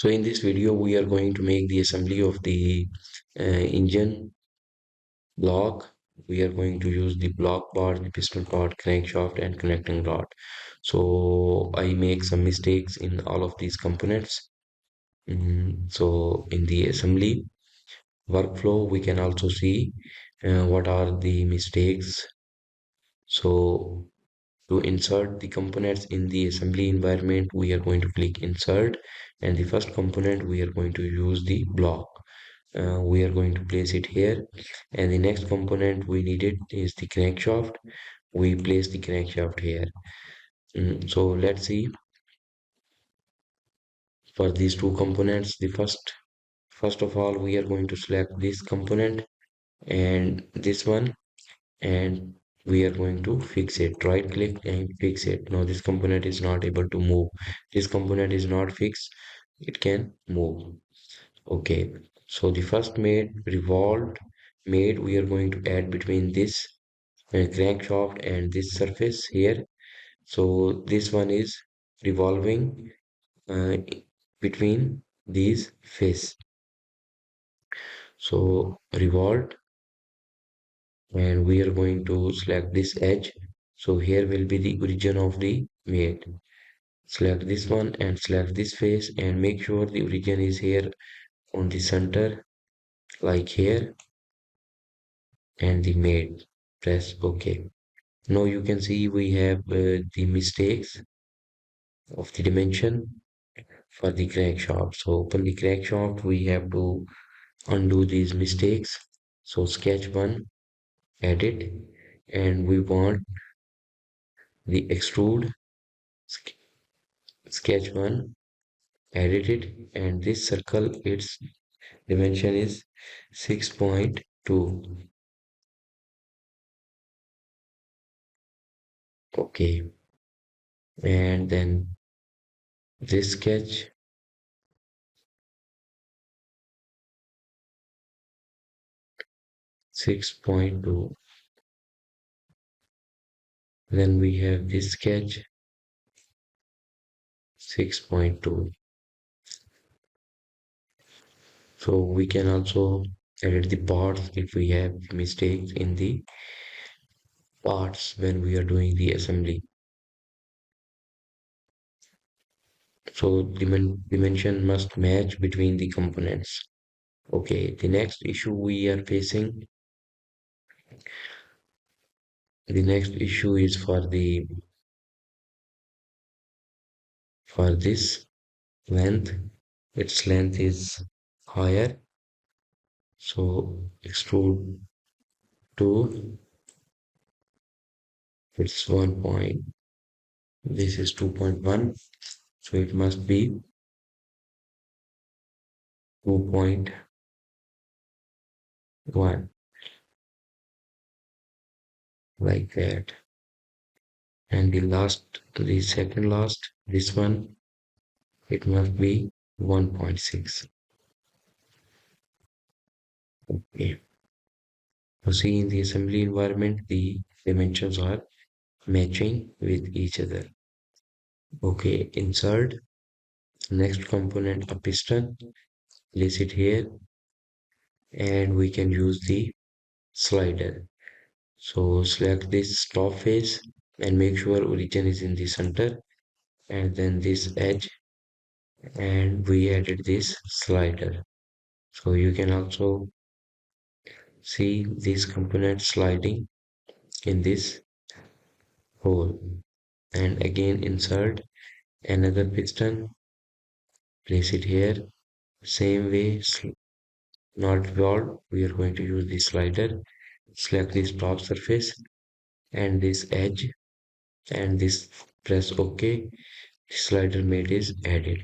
So in this video, we are going to make the assembly of the engine block. We are going to use the block part, the piston part, crankshaft, and connecting rod. So I make some mistakes in all of these components. So in the assembly workflow, we can also see what are the mistakes. So to insert the components in the assembly environment, we are going to click insert, and the first component we are going to use the block. We are going to place it here, and the next component we needed is the crankshaft. We place the crankshaft here. So let's see for these two components. The first of all, we are going to select this component and this one, and we are going to fix it. Right click and fix it. Now this component is not able to move. This component is not fixed, it can move. Okay, so the first made we are going to add between this crankshaft and this surface here. So this one is revolving uh, between these face. So revolved, and we are going to select this edge. So here will be the origin of the made. Select this one and select this face and make sure the origin is here on the center, like here, and the made. Press OK. Now you can see we have the mistakes of the dimension for the crankshaft. So open the crankshaft, we have to undo these mistakes. So sketch one, edit, and we want the extrude. Sketch one, edit it, and this circle, its dimension is 6.2. Okay, and then this sketch, 6.2. Then we have this sketch, 6.2. So we can also edit the parts if we have mistakes in the parts when we are doing the assembly. So dimension must match between the components. Okay, the next issue we are facing, the next issue is for this length. Its length is higher. So extrude 2, it's 1 point. This is 2.1. So it must be 2.1, like that. And the second last, this one, it must be 1.6. Okay. So see, in the assembly environment, the dimensions are matching with each other. Okay, insert next component, a piston. Place it here, and we can use the slider. So select this top face and make sure origin is in the center, and then this edge, and we added this slider. So you can also see this component sliding in this hole, and again insert another piston, place it here. Same way, not revolved, we are going to use the slider. Select this top surface and this edge, and this, press OK. Slider made is added.